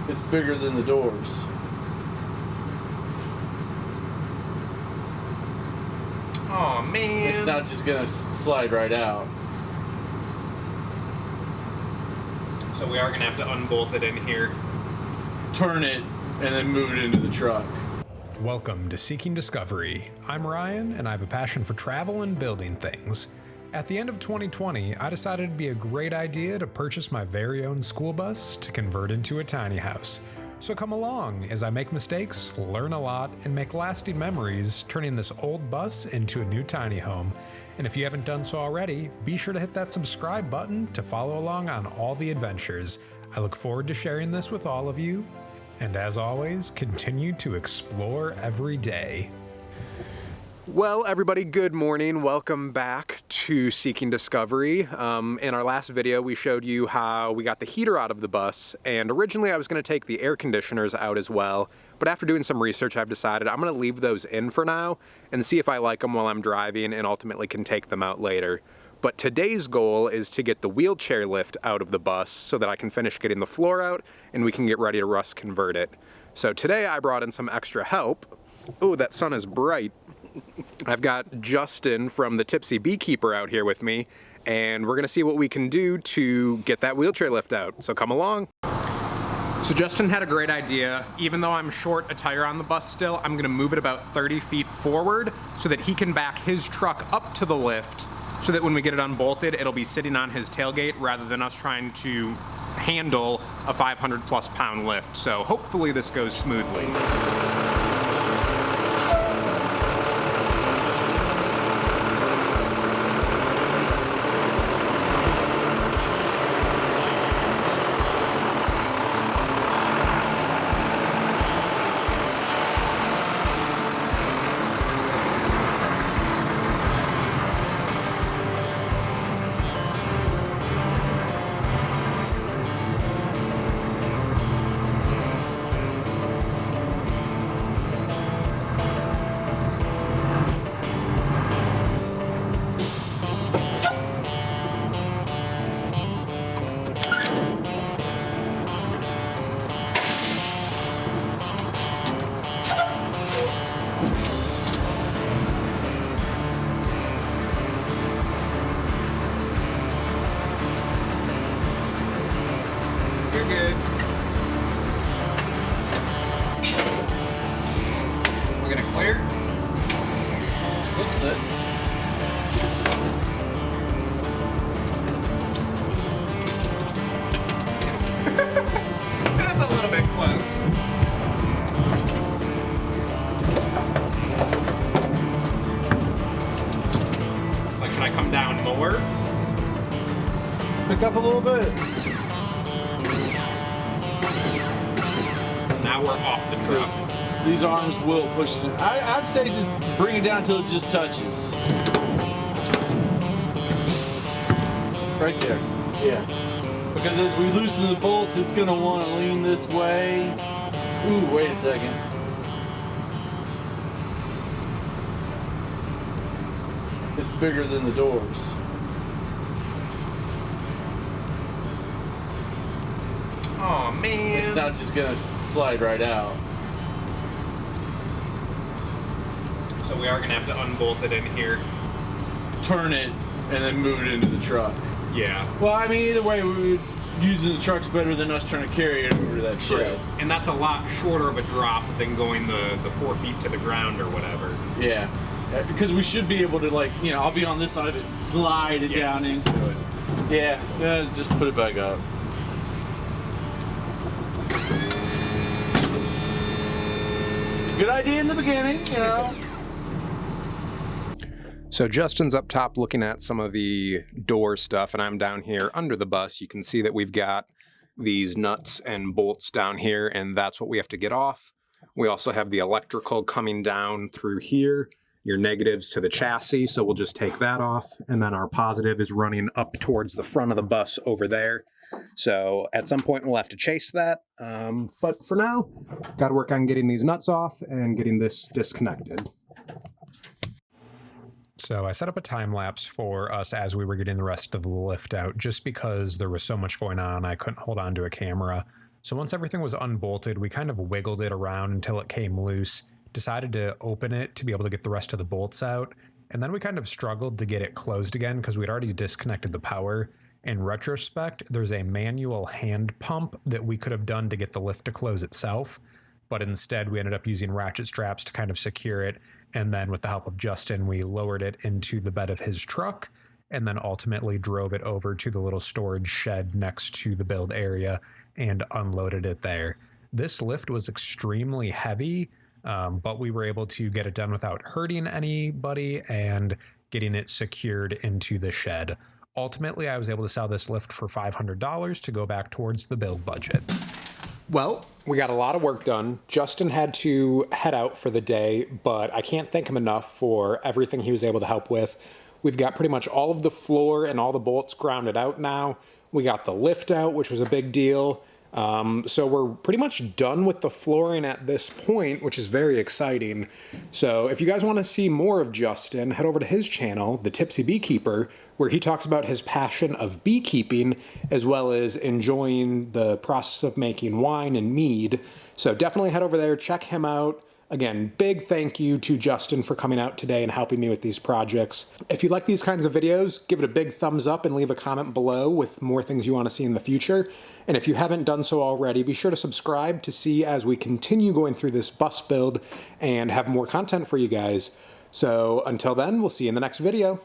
It's bigger than the doors. Oh man. It's not just gonna slide right out. So we are gonna have to unbolt it in here. Turn it and then move it into the truck. Welcome to Seeking Discovery. I'm Ryan, and I have a passion for travel and building things. At the end of 2020, I decided it'd be a great idea to purchase my very own school bus to convert into a tiny house. So come along as I make mistakes, learn a lot, and make lasting memories, turning this old bus into a new tiny home. And if you haven't done so already, be sure to hit that subscribe button to follow along on all the adventures. I look forward to sharing this with all of you. And as always, continue to explore every day. Well, everybody, good morning. Welcome back to Seeking Discovery. In our last video, we showed you how we got the heater out of the bus, and originally I was going to take the air conditioners out as well, but after doing some research, I've decided I'm going to leave those in for now and see if I like them while I'm driving and ultimately can take them out later. But today's goal is to get the wheelchair lift out of the bus so that I can finish getting the floor out and we can get ready to rust convert it. So today I brought in some extra help. Oh, that sun is bright. I've got Justin from the Tipsy Beekeeper out here with me, and we're gonna see what we can do to get that wheelchair lift out. So come along. So Justin had a great idea. Even though I'm short a tire on the bus still, I'm gonna move it about 30 feet forward so that he can back his truck up to the lift so that when we get it unbolted, it'll be sitting on his tailgate rather than us trying to handle a 500+ pound lift. So hopefully this goes smoothly. You're good. We're gonna clear. Looks it. That's a little bit close. Like, should I come down more? Pick up a little bit. Now we're off the truck. These arms will push it. I'd say just bring it down till it just touches. Right there. Yeah. Because as we loosen the bolts, it's gonna want to lean this way. Ooh, wait a second. It's bigger than the doors. Oh man. It's not just gonna slide right out. So we are gonna have to unbolt it in here. Turn it and then move it into the truck. Yeah. Well, I mean, either way, using the truck's better than us trying to carry it over to that shed. And that's a lot shorter of a drop than going the 4 feet to the ground or whatever. Yeah. Because we should be able to, like, you know, I'll be on this side of it, slide it down into it. Yeah, just put it back up. Good idea in the beginning, you know. So Justin's up top looking at some of the door stuff, and I'm down here under the bus. You can see that we've got these nuts and bolts down here, and that's what we have to get off. We also have the electrical coming down through here, your negatives to the chassis, so we'll just take that off, and then our positive is running up towards the front of the bus over there. So at some point we'll have to chase that, but for now, got to work on getting these nuts off and getting this disconnected. So I set up a time lapse for us as we were getting the rest of the lift out, just because there was so much going on. I couldn't hold on to a camera. So once everything was unbolted, we kind of wiggled it around until it came loose, decided to open it to be able to get the rest of the bolts out, and then we kind of struggled to get it closed again because we'd already disconnected the power. In retrospect, there's a manual hand pump that we could have done to get the lift to close itself, but instead we ended up using ratchet straps to kind of secure it, and then with the help of Justin, we lowered it into the bed of his truck, and then ultimately drove it over to the little storage shed next to the build area and unloaded it there. This lift was extremely heavy, but we were able to get it done without hurting anybody and getting it secured into the shed. Ultimately, I was able to sell this lift for $500 to go back towards the build budget. Well, we got a lot of work done. Justin had to head out for the day, but I can't thank him enough for everything he was able to help with. We've got pretty much all of the floor and all the bolts grounded out now. We got the lift out, which was a big deal. So we're pretty much done with the flooring at this point, which is very exciting. So if you guys want to see more of Justin, head over to his channel, the Tipsy Beekeeper, where he talks about his passion of beekeeping, as well as enjoying the process of making wine and mead. So definitely head over there, check him out. Again, big thank you to Justin for coming out today and helping me with these projects. If you like these kinds of videos, give it a big thumbs up and leave a comment below with more things you want to see in the future. And if you haven't done so already, be sure to subscribe to see as we continue going through this bus build and have more content for you guys. So until then, we'll see you in the next video.